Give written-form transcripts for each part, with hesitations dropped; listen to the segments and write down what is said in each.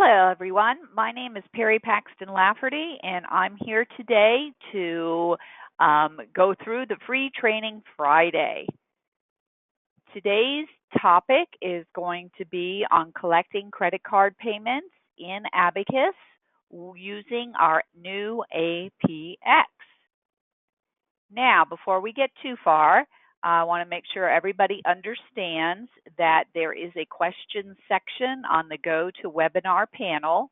Hello, everyone. My name is Perry Paxton Lafferty, and I'm here today to go through the Free Training Friday. Today's topic is going to be on collecting credit card payments in Abacus using our new APX. Now, before we get too far, I want to make sure everybody understands that there is a question section on the GoToWebinar panel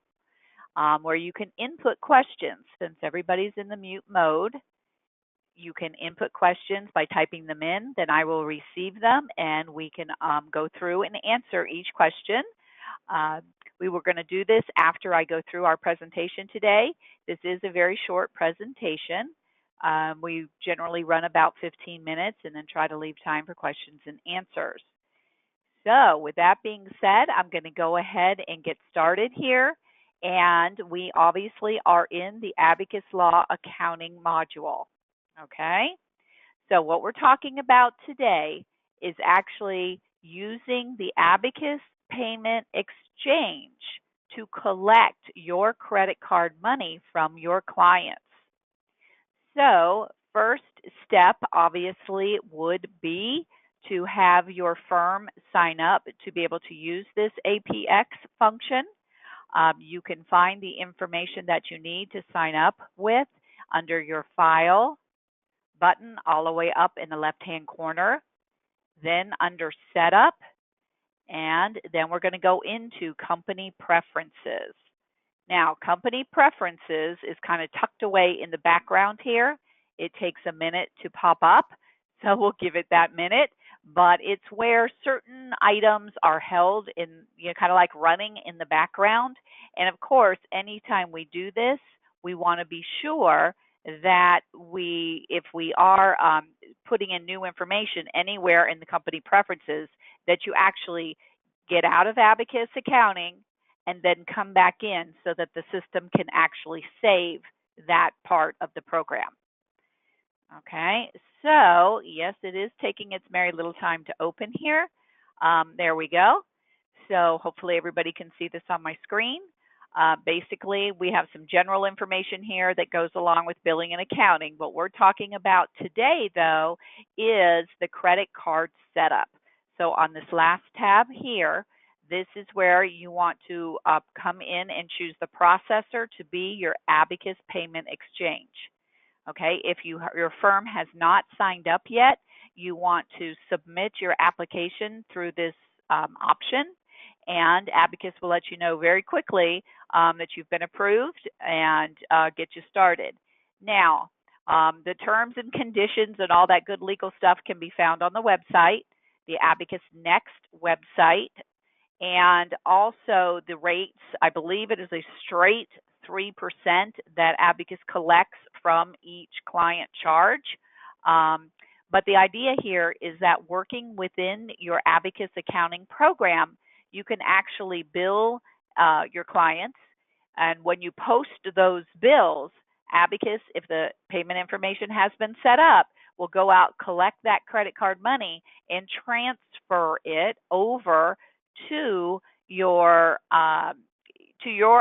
where you can input questions. Since everybody's in the mute mode, you can input questions by typing them in. Then I will receive them and we can go through and answer each question. We were going to do this after I go through our presentation today. This is a very short presentation. We generally run about 15 minutes and then try to leave time for questions and answers. So with that being said, I'm going to go ahead and get started here. And we obviously are in the AbacusLaw accounting module. Okay? So what we're talking about today is actually using the Abacus Payment Exchange to collect your credit card money from your clients. So first step obviously would be to have your firm sign up to be able to use this APX function. You can find the information that you need to sign up with under your File button all the way up in the left-hand corner, then under Setup, and then we're going to go into Company Preferences. Now, Company Preferences is kind of tucked away in the background here. It takes a minute to pop up, so we'll give it that minute. But it's where certain items are held in, kind of like running in the background. And of course, anytime we do this, we want to be sure that if we are putting in new information anywhere in the company preferences, that you actually get out of Abacus Accounting and then come back in so that the system can actually save that part of the program. Okay, so yes, it is taking its merry little time to open here. There we go. So hopefully everybody can see this on my screen. Basically, we have some general information here that goes along with billing and accounting. What we're talking about today, though, is the credit card setup. So on this last tab here, this is where you want to come in and choose the processor to be your Abacus Payment Exchange. Okay, if your firm has not signed up yet, you want to submit your application through this option, and Abacus will let you know very quickly that you've been approved and get you started. Now, the terms and conditions and all that good legal stuff can be found on the website, the Abacus Next website, and also the rates. I believe it is a straight 3% that Abacus collects from each client charge. But the idea here is that working within your Abacus accounting program, you can actually bill your clients. And when you post those bills, Abacus, if the payment information has been set up, will go out, collect that credit card money, and transfer it over to your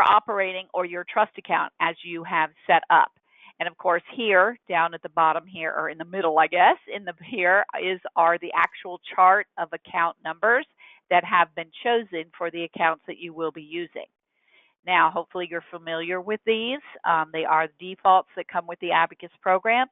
operating or your trust account as you have set up. And of course, here down at the bottom here, or in the middle, I guess, are the actual chart of account numbers that have been chosen for the accounts that you will be using. Now, hopefully you're familiar with these. They are defaults that come with the Abacus program.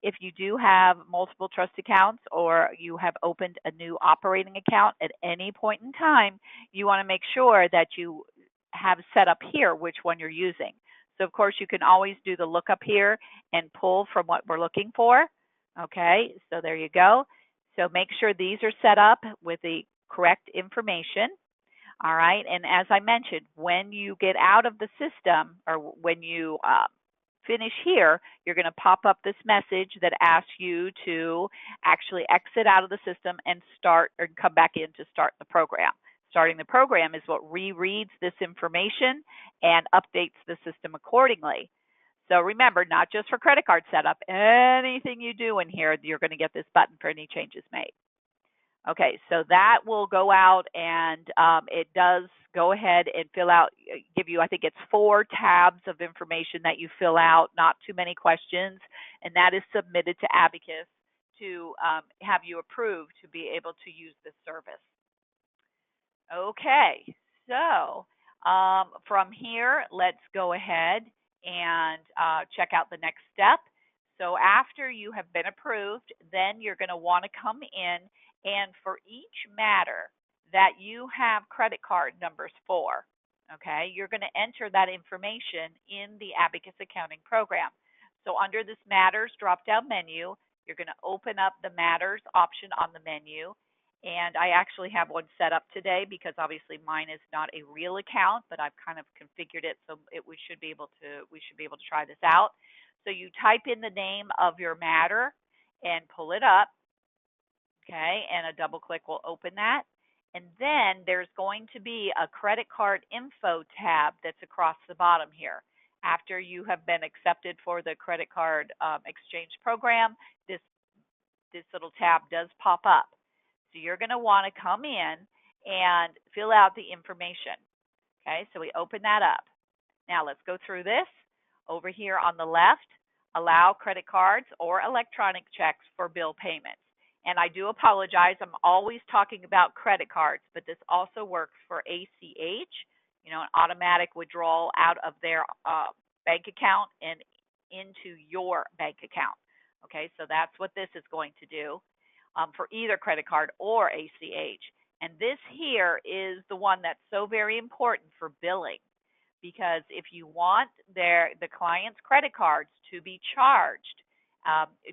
If you do have multiple trust accounts or you have opened a new operating account at any point in time, you want to make sure that you have set up here which one you're using. So, of course, you can always do the lookup here and pull from what we're looking for. Okay, so there you go. So make sure these are set up with the correct information. All right, and as I mentioned, when you get out of the system or when you finish here, you're going to pop up this message that asks you to actually exit out of the system and start or come back in to start the program. Starting the program is what rereads this information and updates the system accordingly. So remember, not just for credit card setup, anything you do in here, you're going to get this button for any changes made. Okay, so that will go out and it does go ahead and fill out, give you, I think it's 4 tabs of information that you fill out, not too many questions, and that is submitted to Abacus to have you approved to be able to use this service. Okay, so from here, let's go ahead and check out the next step. So after you have been approved, then you're going to want to come in, and for each matter that you have credit card numbers for, okay, you're going to enter that information in the Abacus accounting program. So under this Matters drop-down menu, you're going to open up the Matters option on the menu, and I actually have one set up today because obviously mine is not a real account, but I've kind of configured it so we should be able to try this out. So you type in the name of your matter and pull it up, okay, and a double click will open that. And then there's going to be a credit card info tab that's across the bottom here. After you have been accepted for the credit card exchange program, this little tab does pop up. So you're going to want to come in and fill out the information. Okay, so we open that up. Now let's go through this. Over here on the left, allow credit cards or electronic checks for bill payments. And I do apologize, I'm always talking about credit cards, but this also works for ACH, an automatic withdrawal out of their bank account and into your bank account. Okay, so that's what this is going to do. For either credit card or ACH. And this here is the one that's so very important for billing, because if you want the client's credit cards to be charged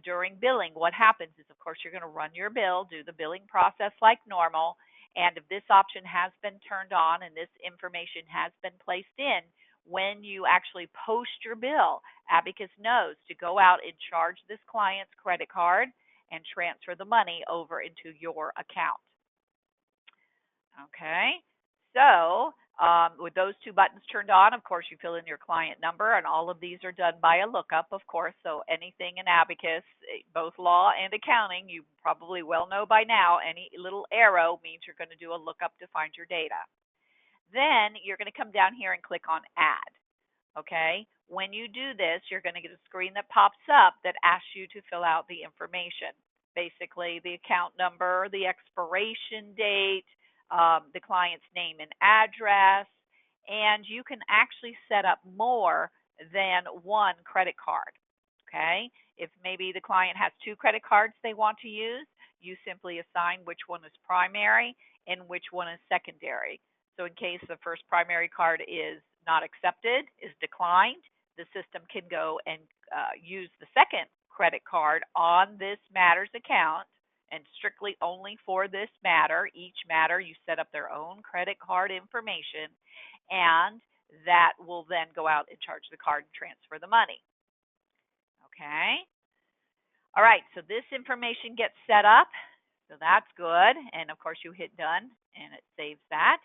during billing, what happens is, of course, you're going to run your bill, do the billing process like normal, and if this option has been turned on and this information has been placed in, when you actually post your bill, Abacus knows to go out and charge this client's credit card and transfer the money over into your account. Okay, so with those 2 buttons turned on, of course, you fill in your client number, and all of these are done by a lookup, of course. So anything in Abacus, both law and accounting, you probably well know by now, any little arrow means you're going to do a lookup to find your data. Then you're going to come down here and click on Add. Okay, when you do this, you're going to get a screen that pops up that asks you to fill out the information. Basically, the account number, the expiration date, the client's name and address, and you can actually set up more than 1 credit card. Okay, if maybe the client has 2 credit cards they want to use, you simply assign which one is primary and which one is secondary. So in case the first primary card is not accepted, is declined, the system can go and use the second credit card on this Matters account, and strictly only for this matter. Each matter, you set up their own credit card information, and that will then go out and charge the card and transfer the money. Okay. All right, so this information gets set up, so that's good. And of course, you hit done, and it saves that.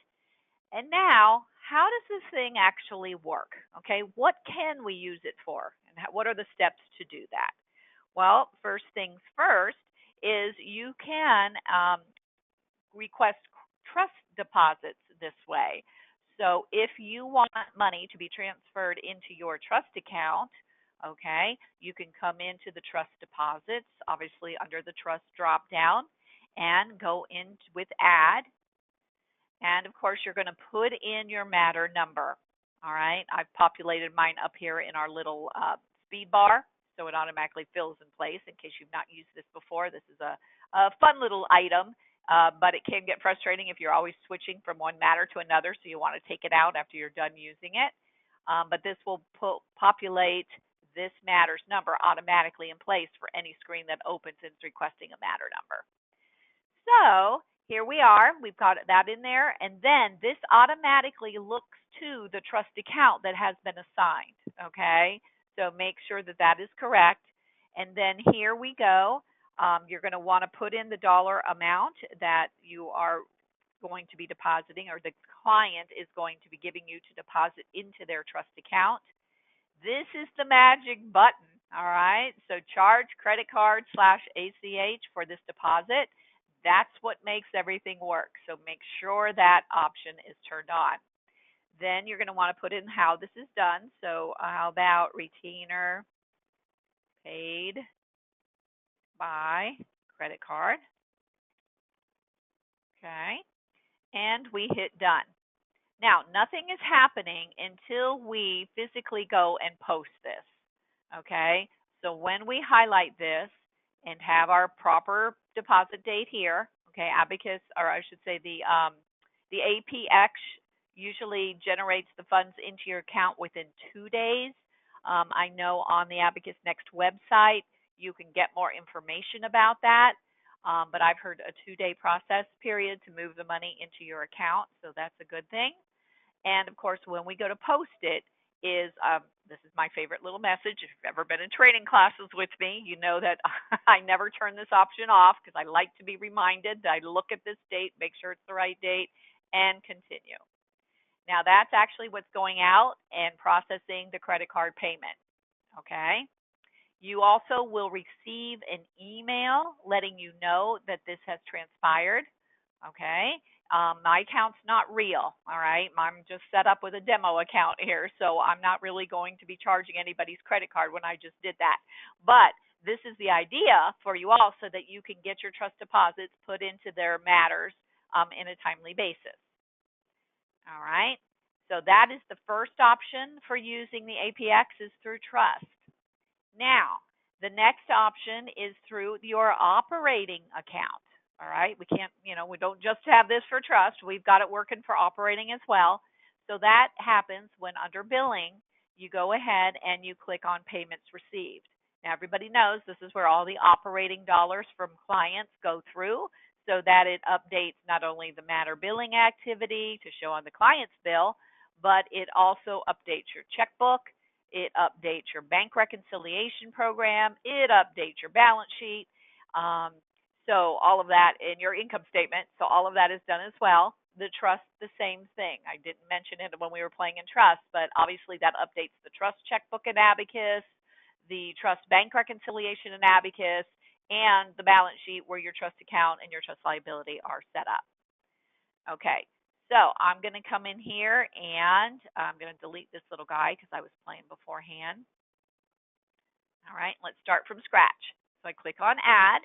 And now, how does this thing actually work? Okay, what can we use it for? And what are the steps to do that? Well, first things first is you can request trust deposits this way. So if you want money to be transferred into your trust account, okay, you can come into the trust deposits, obviously under the trust drop down, and go in with Add. And of course, you're going to put in your matter number. All right, I've populated mine up here in our little speed bar, so it automatically fills in place in case you've not used this before. This is a fun little item, but it can get frustrating if you're always switching from one matter to another, so you want to take it out after you're done using it. But this will populate this matter's number automatically in place for any screen that opens and is requesting a matter number. So here we are. We've got that in there. And then this automatically looks to the trust account that has been assigned. Okay, so make sure that that is correct. And then here we go. You're going to want to put in the dollar amount that you are going to be depositing, or the client is going to be giving you to deposit into their trust account. This is the magic button. All right, so charge credit card /ACH for this deposit. That's what makes everything work. So make sure that option is turned on. Then you're going to want to put in how this is done. So how about retainer paid by credit card? Okay. And we hit done. Now, nothing is happening until we physically go and post this. Okay? So when we highlight this and have our proper deposit date here, okay, Abacus, or I should say the APX usually generates the funds into your account within 2 days. I know on the Abacus Next website, you can get more information about that. But I've heard a 2-day process period to move the money into your account, so that's a good thing. And of course, when we go to post it, this is my favorite little message. If you've ever been in training classes with me, you know that I never turn this option off because I like to be reminded that I look at this date, make sure it's the right date, and continue. Now that's actually what's going out and processing the credit card payment. Okay. You also will receive an email letting you know that this has transpired. Okay. My account's not real. All right. I'm just set up with a demo account here. So I'm not really going to be charging anybody's credit card when I just did that. But this is the idea for you all so that you can get your trust deposits put into their matters in a timely basis. All right. So that is the first option for using the APX is through trust. Now, the next option is through your operating account. All right. We can't, we don't just have this for trust. We've got it working for operating as well. So that happens when under billing, you go ahead and you click on payments received. Now, everybody knows this is where all the operating dollars from clients go through so that it updates not only the matter billing activity to show on the client's bill, but it also updates your checkbook. It updates your bank reconciliation program. It updates your balance sheet. So all of that in your income statement. So all of that is done as well. The trust, the same thing. I didn't mention it when we were playing in trust, but obviously that updates the trust checkbook in Abacus, the trust bank reconciliation in Abacus, and the balance sheet where your trust account and your trust liability are set up. Okay. So I'm going to come in here and I'm going to delete this little guy because I was playing beforehand. All right, let's start from scratch. So I click on add.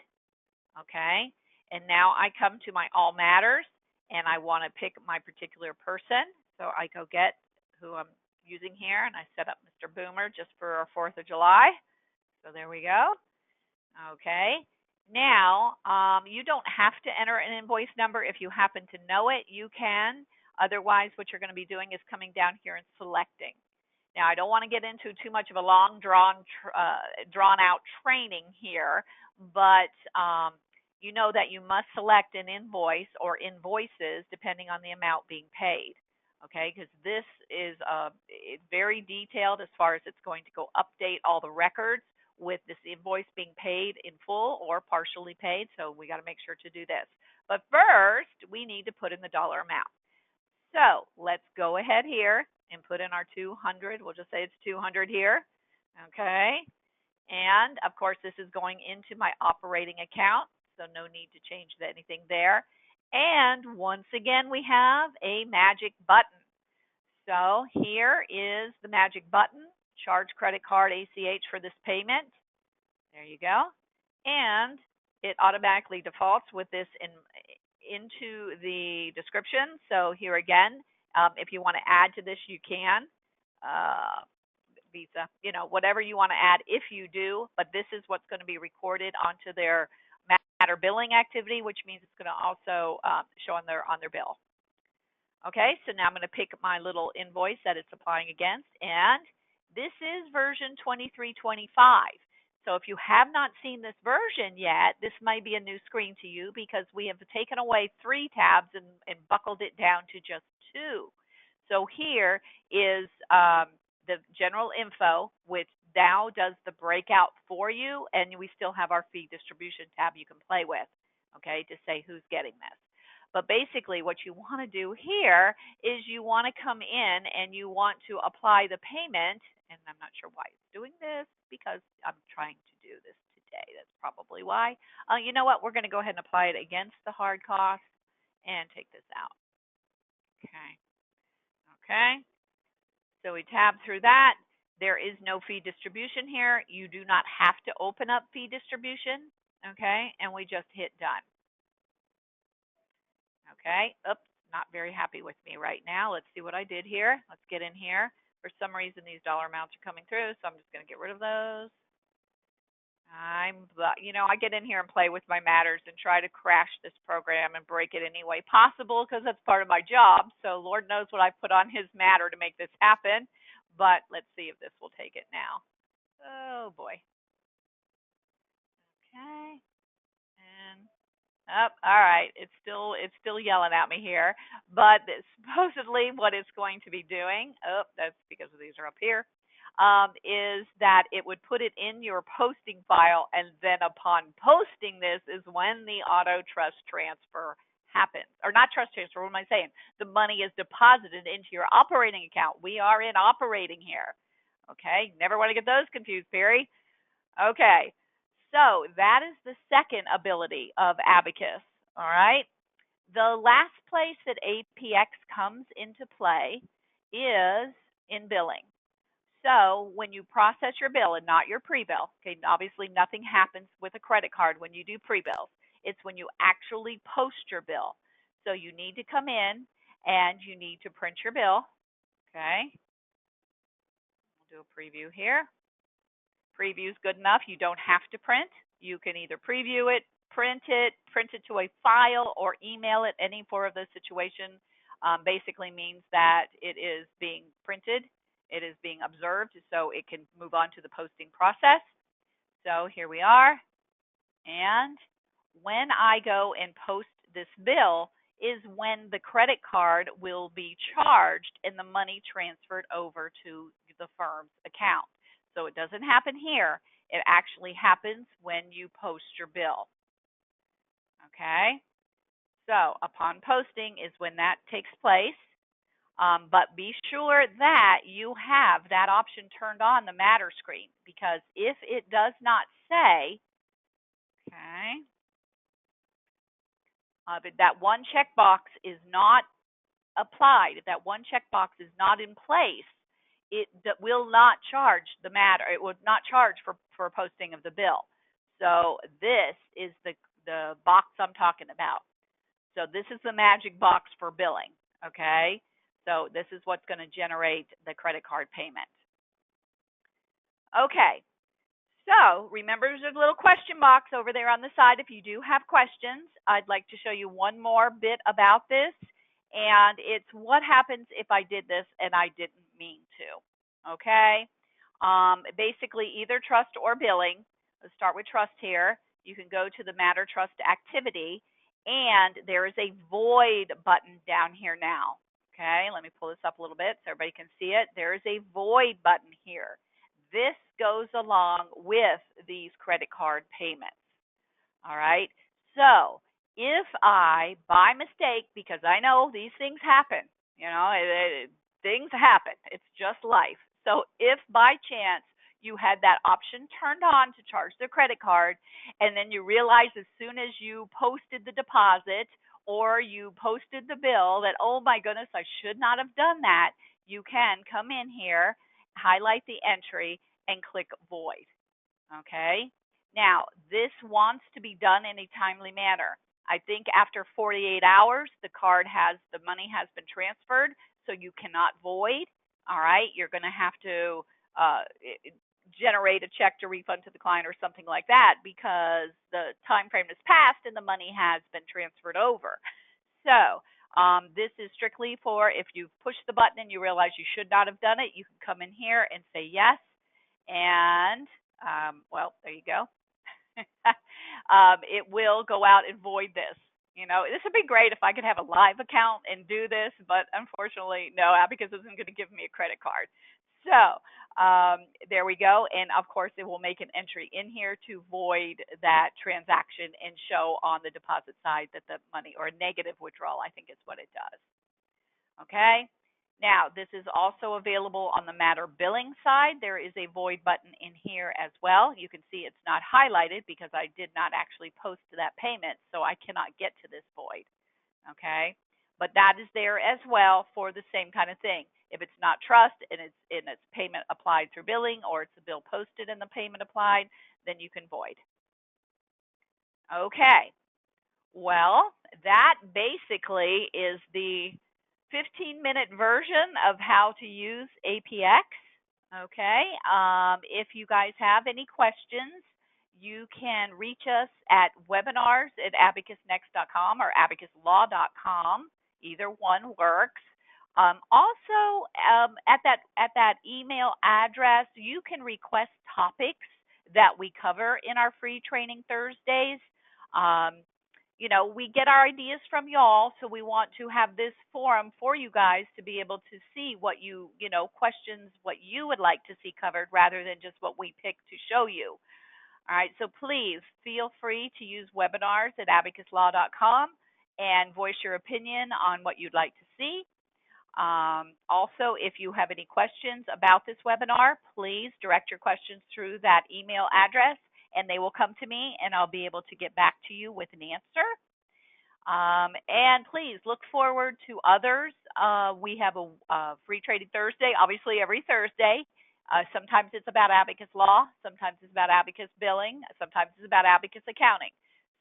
Okay. And now I come to my all matters and I want to pick my particular person. So I go get who I'm using here and I set up Mr. Boomer just for our 4th of July. So there we go. Okay. Now, you don't have to enter an invoice number. If you happen to know it, you can. Otherwise, what you're going to be doing is coming down here and selecting. Now, I don't want to get into too much of a long, drawn-out training here, but you know that you must select an invoice or invoices depending on the amount being paid. Okay, because this is it's very detailed as far as it's going to go update all the records with this invoice being paid in full or partially paid. So we got to make sure to do this. But first, we need to put in the dollar amount. So let's go ahead here and put in our 200. We'll just say it's 200 here. Okay. And of course, this is going into my operating account. So no need to change anything there. And once again, we have a magic button. So here is the magic button. Charge credit card ACH for this payment. There you go. And it automatically defaults with this into the description. So here again, if you want to add to this, you can. Visa, whatever you want to add if you do, but this is what's going to be recorded onto their matter billing activity, which means it's going to also show on their bill. Okay, so now I'm going to pick my little invoice that it's applying against, and this is version 2325. So if you have not seen this version yet, this might be a new screen to you because we have taken away 3 tabs and buckled it down to just 2. So here is the general info, which now does the breakout for you, and we still have our fee distribution tab you can play with, okay, to say who's getting this. But basically what you want to do here is you want to come in and you want to apply the payment, and I'm not sure why it's doing this because I'm trying to do this day. That's probably why. You know what? We're going to go ahead and apply it against the hard cost and take this out. Okay. Okay. So we tab through that. There is no fee distribution here. You do not have to open up fee distribution. Okay. And we just hit done. Okay. Oops. Not very happy with me right now. Let's see what I did here. Let's get in here. For some reason, these dollar amounts are coming through, so I'm just going to get rid of those. I get in here and play with my matters and try to crash this program and break it any way possible because that's part of my job. So Lord knows what I put on his matter to make this happen. But let's see if this will take it now. Oh boy. Okay. And all right. It's still yelling at me here. But supposedly what it's going to be doing, that's because these are up here, is that it would put it in your posting file, and then upon posting this is when the auto trust transfer happens. Or not trust transfer, what am I saying? The money is deposited into your operating account. We are in operating here. Okay, never want to get those confused, Perry. Okay, so that is the second ability of Abacus. All right. The last place that APX comes into play is in billing. So when you process your bill and not your pre-bill, okay, obviously nothing happens with a credit card when you do pre-bills. It's when you actually post your bill. So you need to come in and you need to print your bill. Okay. We'll do a preview here. Preview is good enough. You don't have to print. You can either preview it, print it to a file, or email it. Any four of those situations basically means that it is being printed, it is being observed, so it can move on to the posting process. So here we are. And when I go and post this bill is when the credit card will be charged and the money transferred over to the firm's account. So it doesn't happen here. It actually happens when you post your bill. Okay? So upon posting is when that takes place. But be sure that you have that option turned on the matter screen, because if it does not say, okay, if that one checkbox is not applied, if that one checkbox is not in place, it will not charge the matter. It would not charge for posting of the bill. So this is the box I'm talking about. So this is the magic box for billing, okay? So this is what's going to generate the credit card payment. Okay, so remember there's a little question box over there on the side if you do have questions. I'd like to show you one more bit about this, and it's what happens if I did this and I didn't mean to, okay? Basically either trust or billing. Let's start with trust here. You can go to the Matter Trust activity, and there is a void button down here now. Okay, let me pull this up a little bit so everybody can see it. There is a void button here. This goes along with these credit card payments. All right, so if I, by mistake, because I know these things happen, things happen. It's just life. So if by chance you had that option turned on to charge the credit card, and then you realize as soon as you posted the deposit or you posted the bill that, oh my goodness, I should not have done that, you can come in here, highlight the entry, and click void. Okay? Now, this wants to be done in a timely manner. I think after 48 hours, the money has been transferred, so you cannot void. All right? You're going to have to generate a check to refund to the client or something like that, because the time frame has passed and the money has been transferred over. So this is strictly for if you've pushed the button and you realize you should not have done it, you can come in here and say yes, and well, there you go. It will go out and void this. This would be great if I could have a live account and do this, but unfortunately, no, Abacus isn't going to give me a credit card. So there we go. And of course, it will make an entry in here to void that transaction and show on the deposit side that the money, or a negative withdrawal, I think is what it does. Okay. Now, this is also available on the Matter billing side. There is a void button in here as well. You can see it's not highlighted because I did not actually post that payment, so I cannot get to this void. Okay? But that is there as well for the same kind of thing. If it's not trust and it's payment applied through billing, or it's a bill posted and the payment applied, then you can void. Okay. Well, that basically is the 15-minute version of how to use APX. Okay. If you guys have any questions, you can reach us at webinars@abacusnext.com or abacuslaw.com. Either one works. Also, at that email address, you can request topics that we cover in our free training Thursdays. Um, we get our ideas from y'all, so we want to have this forum for you guys to be able to see what questions, what you would like to see covered rather than just what we pick to show you. All right, so please feel free to use webinars@abacuslaw.com and voice your opinion on what you'd like to see. Also, if you have any questions about this webinar, please direct your questions through that email address, and they will come to me, and I'll be able to get back to you with an answer. And please look forward to others. We have a free trading Thursday, obviously every Thursday. Sometimes it's about Abacus Law, sometimes it's about Abacus Billing, sometimes it's about Abacus Accounting.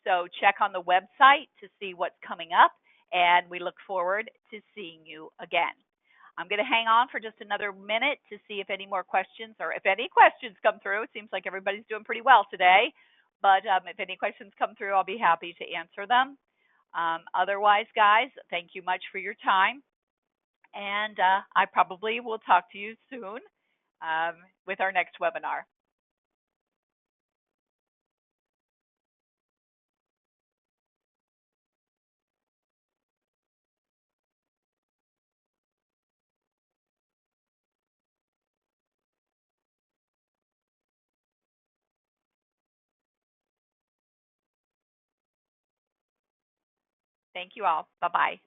So check on the website to see what's coming up, and we look forward to seeing you again. I'm going to hang on for just another minute to see if any more questions, or if any questions come through. It seems like everybody's doing pretty well today, but if any questions come through, I'll be happy to answer them. Otherwise, guys, thank you much for your time, and I probably will talk to you soon with our next webinar. Thank you all. Bye-bye.